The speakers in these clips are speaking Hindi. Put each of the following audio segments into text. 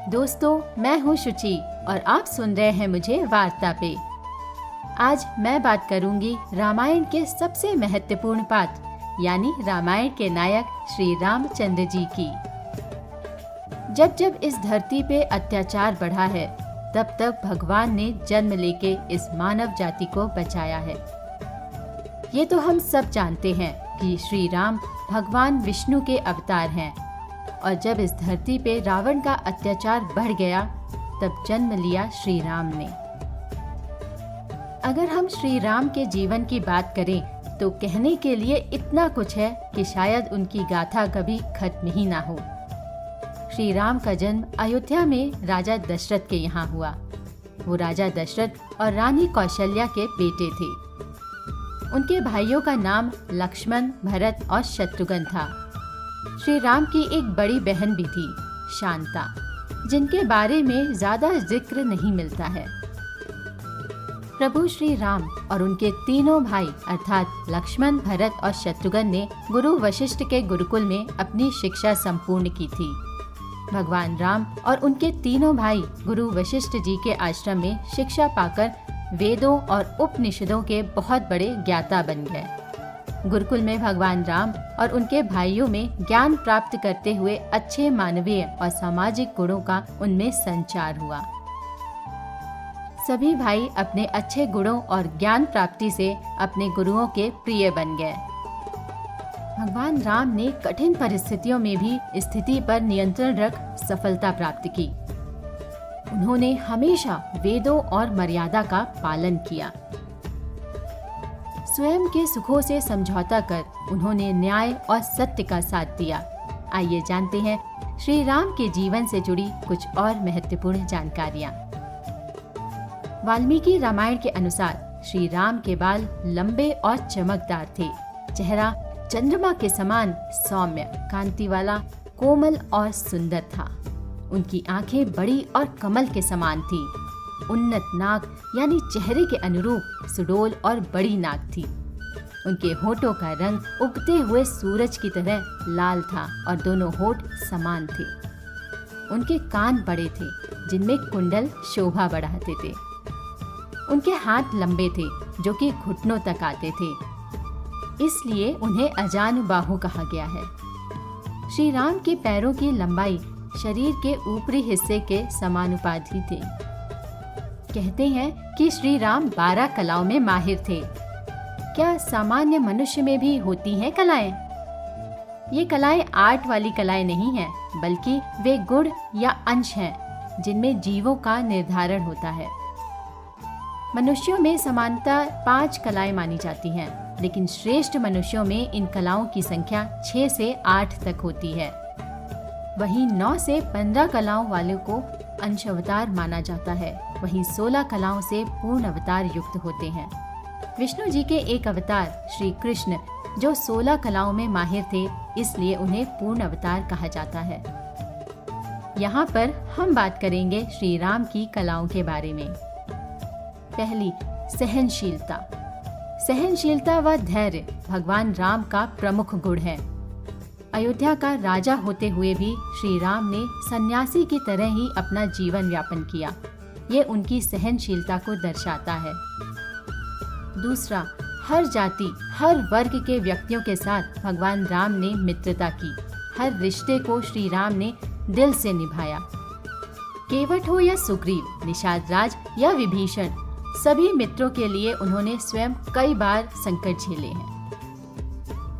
दोस्तों, मैं हूँ शुचि और आप सुन रहे हैं मुझे वार्ता पे। आज मैं बात करूंगी रामायण के सबसे महत्वपूर्ण पात्र यानी रामायण के नायक श्री रामचंद्र जी की। जब जब इस धरती पे अत्याचार बढ़ा है, तब तब भगवान ने जन्म लेके इस मानव जाति को बचाया है। ये तो हम सब जानते हैं कि श्री राम भगवान विष्णु के अवतार हैं और जब इस धरती पे रावण का अत्याचार बढ़ गया, तब जन्म लिया श्री राम ने। अगर हम श्री राम के जीवन की बात करें तो कहने के लिए इतना कुछ है कि शायद उनकी गाथा कभी खत्म ही ना हो। श्री राम का जन्म अयोध्या में राजा दशरथ के यहाँ हुआ। वो राजा दशरथ और रानी कौशल्या के बेटे थे। उनके भाइयों का नाम लक्ष्मण, भरत और शत्रुघ्न था। श्री राम की एक बड़ी बहन भी थी, शांता, जिनके बारे में ज्यादा जिक्र नहीं मिलता है। प्रभु श्री राम और उनके तीनों भाई अर्थात लक्ष्मण, भरत और शत्रुघ्न ने गुरु वशिष्ठ के गुरुकुल में अपनी शिक्षा संपूर्ण की थी। भगवान राम और उनके तीनों भाई गुरु वशिष्ठ जी के आश्रम में शिक्षा पाकर वेदों और उपनिषदों के बहुत बड़े ज्ञाता बन गए। गुरुकुल में भगवान राम और उनके भाइयों में ज्ञान प्राप्त करते हुए अच्छे मानवीय और सामाजिक गुणों का उनमें संचार हुआ। सभी भाई अपने अच्छे गुणों और ज्ञान प्राप्ति से अपने गुरुओं के प्रिय बन गए। भगवान राम ने कठिन परिस्थितियों में भी स्थिति पर नियंत्रण रख सफलता प्राप्त की। उन्होंने हमेशा वेदों और मर्यादा का पालन किया। स्वयं के सुखों से समझौता कर उन्होंने न्याय और सत्य का साथ दिया। आइए जानते हैं श्री राम के जीवन से जुड़ी कुछ और महत्वपूर्ण जानकारियाँ। वाल्मीकि रामायण के अनुसार श्री राम के बाल लंबे और चमकदार थे। चेहरा चंद्रमा के समान सौम्य, कांति वाला, कोमल और सुंदर था। उनकी आंखें बड़ी और कमल के समान थी। उन्नत नाक यानी चेहरे के अनुरूप सुडोल और बड़ी नाक थी। उनके होठों का रंग उगते हुए सूरज की तरह लाल था और दोनों होठ समान थे। उनके कान बड़े थे, जिनमें कुंडल शोभा बढ़ाते थे। उनके हाथ लंबे थे, जो कि घुटनों तक आते थे, इसलिए उन्हें अजानुबाहु कहा गया है। श्री राम के पैरों की लंबाई शरीर के ऊपरी हिस्से के समानुपाती थे। कहते हैं कि श्री राम 12 कलाओं में माहिर थे। क्या सामान्य मनुष्य में भी होती हैं कलाएं? ये कलाएं आर्ट वाली कलाएं नहीं हैं, बल्कि वे गुण या अंश हैं जिनमें जीवों का निर्धारण होता है। मनुष्यों में समानता 5 कलाएं मानी जाती हैं, लेकिन श्रेष्ठ मनुष्यों में इन कलाओं की संख्या 6 से 8 तक होती है। वहीं 9 से 15 कलाओं वाले को अंश अवतार माना जाता है। वहीं 16 कलाओं से पूर्ण अवतार युक्त होते हैं। विष्णु जी के एक अवतार श्री कृष्ण जो 16 कलाओं में माहिर थे, इसलिए उन्हें पूर्ण अवतार कहा जाता है। यहाँ पर हम बात करेंगे श्री राम की कलाओं के बारे में। पहली, सहनशीलता। सहनशीलता व धैर्य भगवान राम का प्रमुख गुण है। अयोध्या का राजा होते हुए भी श्री राम ने सन्यासी की तरह ही अपना जीवन यापन किया। ये उनकी सहनशीलता को दर्शाता है। दूसरा, हर जाति, हर वर्ग के व्यक्तियों के साथ भगवान राम ने मित्रता की। हर रिश्ते को श्री राम ने दिल से निभाया। केवट हो या सुग्रीव, निषाद राज या विभीषण, सभी मित्रों के लिए उन्होंने स्वयं कई बार संकट झेले हैं।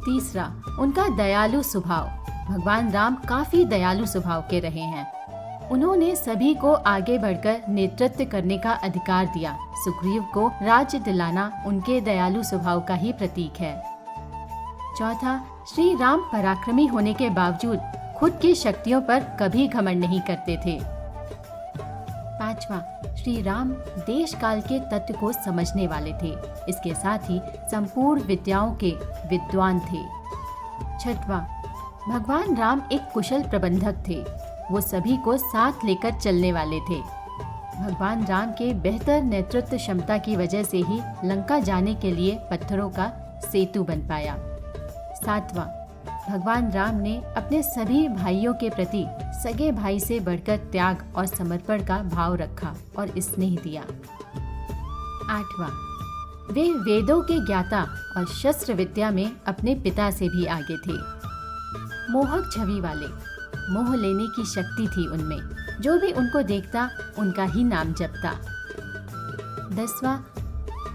तीसरा, उनका दयालु स्वभाव। भगवान राम काफी दयालु स्वभाव के रहे हैं। उन्होंने सभी को आगे बढ़कर नेतृत्व करने का अधिकार दिया। सुग्रीव को राज्य दिलाना उनके दयालु स्वभाव का ही प्रतीक है। चौथा, श्री राम पराक्रमी होने के बावजूद खुद की शक्तियों पर कभी घमंड नहीं करते थे। पांचवा, श्री राम देश काल के तत्व को समझने वाले थे। इसके साथ ही संपूर्ण विद्याओं के विद्वान थे। छठवां, भगवान राम एक कुशल प्रबंधक थे। वो सभी को साथ लेकर चलने वाले थे। भगवान राम के बेहतर नेतृत्व क्षमता की वजह से ही लंका जाने के लिए पत्थरों का सेतु बन पाया। सातवां, भगवान राम ने अपने सभी भाइयों के प्रति सगे भाई से बढ़कर त्याग और समर्पण का भाव रखा और स्नेह दिया। 8वां, वे वेदों के ज्ञाता और शस्त्र विद्या में अपने पिता से भी आगे थे। मोहक छवि वाले, मोह लेने की शक्ति थी उनमें। जो भी उनको देखता उनका ही नाम जपता। 10वां,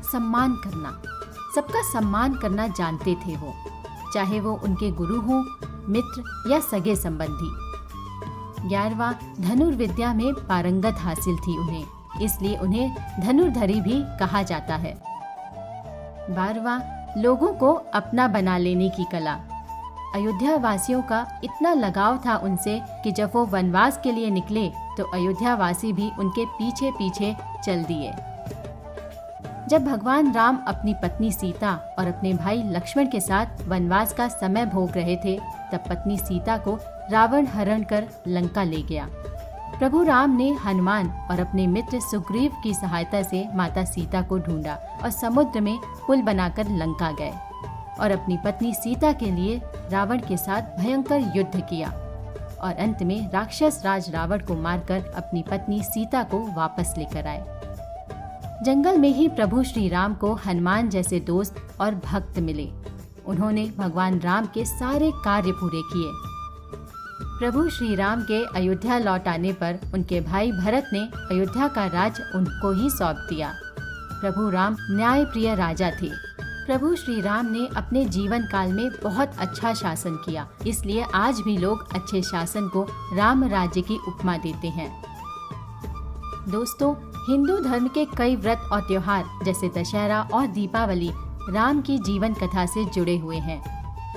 सम्मान करना। सबका सम्मान करना जानते थे वो, चाहे वो उनके गुरु हों, मित्र या सगे संबंधी। 11वां, धनुर्विद्या में पारंगत हासिल थी उन्हें, इसलिए उन्हें धनुर्धरी भी कहा जाता है। 12वां, लोगों को अपना बना लेने की कला। अयोध्या वासियों का इतना लगाव था उनसे कि जब वो वनवास के लिए निकले तो अयोध्या वासी भी उनके पीछे पीछे चल दिए। जब भगवान राम अपनी पत्नी सीता और अपने भाई लक्ष्मण के साथ वनवास का समय भोग रहे थे, तब पत्नी सीता को रावण हरण कर लंका ले गया। प्रभु राम ने हनुमान और अपने मित्र सुग्रीव की सहायता से माता सीता को ढूंढा और समुद्र में पुल बनाकर लंका गए और अपनी पत्नी सीता के लिए रावण के साथ भयंकर युद्ध किया और अंत में राक्षस राज रावण को मारकर अपनी पत्नी सीता को वापस लेकर आए। जंगल में ही प्रभु श्री राम को हनुमान जैसे दोस्त और भक्त मिले। उन्होंने भगवान राम के सारे कार्य पूरे किए। प्रभु श्री राम के अयोध्या लौट आने पर उनके भाई भरत ने अयोध्या का राज उनको ही सौंप दिया। प्रभु राम न्याय प्रिय राजा थे। प्रभु श्री राम ने अपने जीवन काल में बहुत अच्छा शासन किया, इसलिए आज भी लोग अच्छे शासन को राम राज्य की उपमा देते हैं। दोस्तों, हिंदू धर्म के कई व्रत और त्योहार जैसे दशहरा और दीपावली राम की जीवन कथा से जुड़े हुए हैं।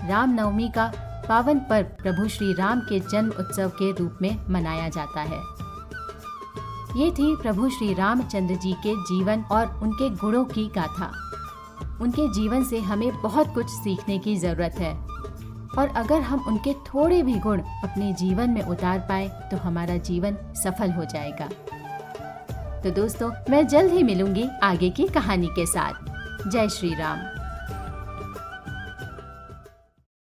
रामनवमी का पावन पर्व प्रभु श्री राम के जन्म उत्सव के रूप में मनाया जाता है। ये थी प्रभु श्री रामचंद्र जी के जीवन और उनके गुणों की गाथा। उनके जीवन से हमें बहुत कुछ सीखने की जरूरत है और अगर हम उनके थोड़े भी गुण अपने जीवन में उतार पाए तो हमारा जीवन सफल हो जाएगा। तो दोस्तों, मैं जल्द ही मिलूंगी आगे की कहानी के साथ। जय श्री राम।